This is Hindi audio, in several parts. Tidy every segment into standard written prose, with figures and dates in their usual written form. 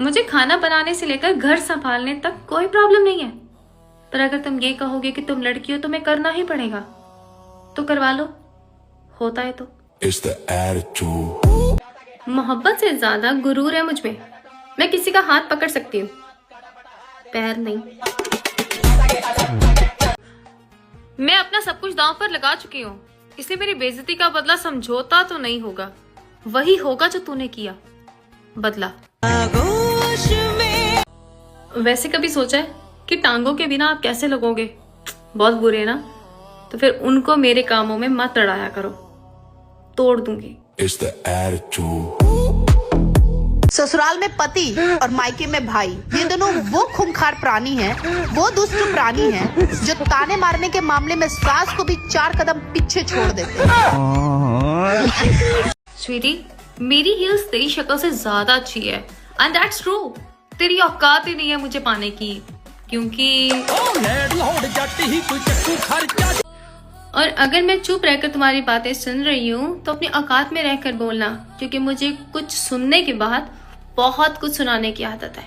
मुझे खाना बनाने से लेकर घर संभालने तक कोई प्रॉब्लम नहीं है, पर अगर तुम ये कहोगे कि तुम लड़की हो तो मैं करना ही पड़ेगा, तो करवा लो, होता है तो। मोहब्बत से ज्यादा गुरूर है मुझ में। मैं किसी का हाथ पकड़ सकती हूँ, पैर नहीं। मैं अपना सब कुछ दांव पर लगा चुकी हूँ, इसलिए मेरी बेइज्जती का बदला समझौता तो नहीं होगा, वही होगा जो तूने किया, बदला। वैसे कभी सोचा है कि टांगों के बिना आप कैसे लगोगे? बहुत बुरे ना, तो फिर उनको मेरे कामों में मत लड़ाया करो, तोड़ दूंगी। ससुराल में पति और मायके में भाई, ये दोनों वो खूंखार प्राणी हैं, वो दुष्ट प्राणी हैं जो ताने मारने के मामले में सास को भी 4 कदम पीछे छोड़ देते हैं। स्वीटी, मेरी हील्स तेरी शक्ल से ज्यादा अच्छी है, एंड दैट्स ट्रू। तेरी औकात ही नहीं है मुझे पाने की, क्योंकि और अगर मैं चुप रहकर तुम्हारी बातें सुन रही हूँ तो अपनी औकात में रहकर बोलना, क्योंकि मुझे कुछ सुनने के बाद बहुत कुछ सुनाने की आदत है।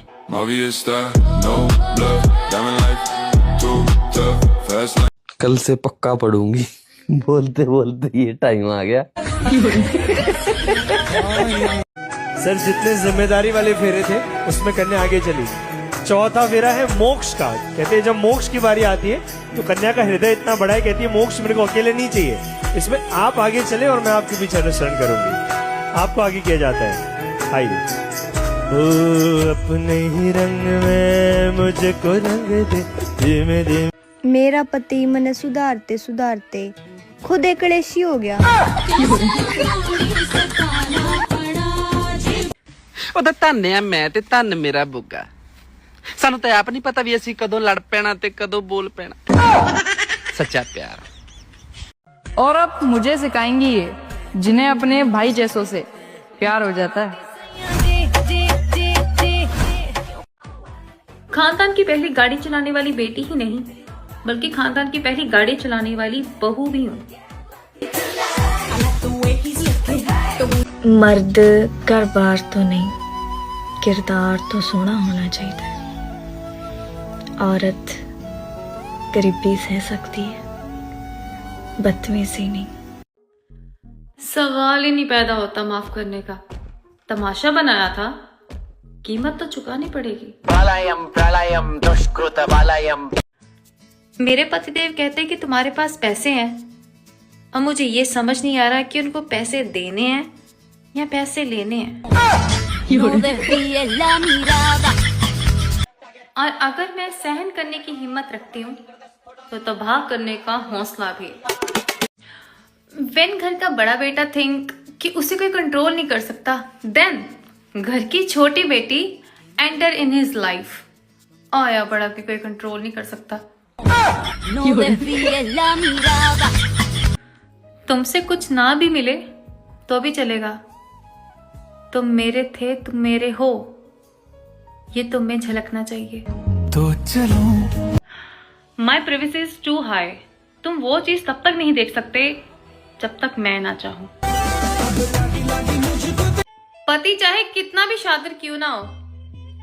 कल से पक्का पढ़ूंगी। बोलते बोलते ये टाइम आ गया। सर, जितने जिम्मेदारी वाले फेरे थे उसमें कन्या आगे चली। चौथा फेरा है मोक्ष का। कहते हैं जब मोक्ष की बारी आती है तो कन्या का हृदय इतना बड़ा है, कहती है मोक्ष मेरे को अकेले नहीं चाहिए, इसमें आप आगे चले और मैं आपके पीछे अनुसरण करूंगी। आपको आगे किया जाता है। आइए। ओ अपने ही रंग में मुझको रंग दे, धीमे धीमे। मेरा पति मने सुधारते सुधारते खुद एक कलेशी हो गया। ਉਹਦਾ ਧੰਨ ਆ ਮੈਂ ਤੇ ਧੰਨ ਮੇਰਾ ਬੁੱਗਾ। ਸਾਨੂੰ ਤਾਂ ਆਪ ਨਹੀਂ ਪਤਾ ਵੀ ਅਸੀਂ ਕਦੋਂ ਲੜ ਪੈਣਾ ਤੇ ਕਦੋਂ ਬੋਲ ਪੈਣਾ। सच्चा प्यार। और अब मुझे सिखाएंगी ये, जिन्हें अपने भाई जैसों से प्यार हो जाता है। खानदान की पहली गाड़ी चलाने वाली बेटी ही नहीं, बल्कि खानदान की पहली गाड़ी चलाने वाली बहू भी हूँ। मर्द घर बार तो नहीं, किरदार तो सोना होना चाहिए। औरत गरीबी सह सकती है, बदतमीजी नहीं। सवाल ही नहीं पैदा होता माफ करने का। तमाशा बनाया था, कीमत तो चुकानी पड़ेगी। प्रलयम प्रलयम दुष्कृत वलयम। मेरे पतिदेव कहते हैं कि तुम्हारे पास पैसे हैं, और मुझे ये समझ नहीं आ रहा कि उनको पैसे देने हैं या पैसे लेने हैं। और अगर मैं सहन करने की हिम्मत रखती हूँ तो तबाह करने का हौसला भी। वेन घर का बड़ा बेटा थिंक कि उसे कोई कंट्रोल नहीं कर सकता, देन घर की छोटी बेटी एंटर इन हिज लाइफ। आया बड़ा भी कोई कंट्रोल नहीं कर सकता। तुमसे कुछ ना भी मिले तो भी चलेगा, तुम मेरे थे, तुम मेरे हो, ये तुम में झलकना चाहिए। तो चलो। माई प्रिवेसी इज टू हाई। तुम वो चीज तब तक नहीं देख सकते जब तक मैं ना चाहूं। पति चाहे कितना भी शातिर क्यों ना हो,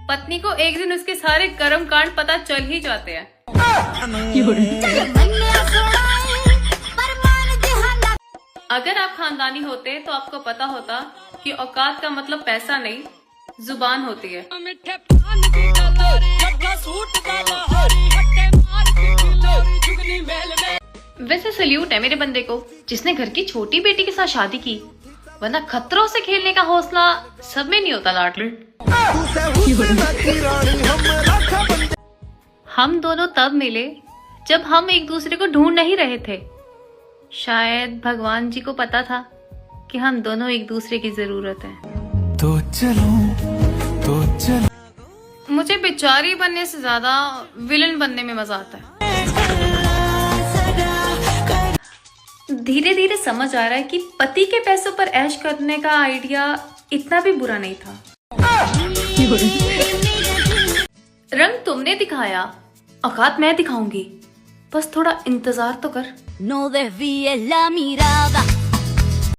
पत्नी को एक दिन उसके सारे कर्म कांड पता चल ही जाते हैं। अगर आप खानदानी होते तो आपको पता होता कि औकात का मतलब पैसा नहीं, जुबान होती है। वैसे सल्यूट है मेरे बंदे को जिसने घर की छोटी बेटी के साथ शादी की, वरना खतरों से खेलने का हौसला सब में नहीं होता लाडली। हम दोनों तब मिले जब हम एक दूसरे को ढूंढ नहीं रहे थे। शायद भगवान जी को पता था कि हम दोनों एक दूसरे की जरूरत है। तो चलो। मुझे बेचारी बनने से ज्यादा विलन बनने में मजा आता है। धीरे धीरे समझ आ रहा है कि पति के पैसों पर ऐश करने का आइडिया इतना भी बुरा नहीं था। रंग तुमने दिखाया, औकात मैं दिखाऊंगी, बस थोड़ा इंतजार तो कर। No desvíes la mirada.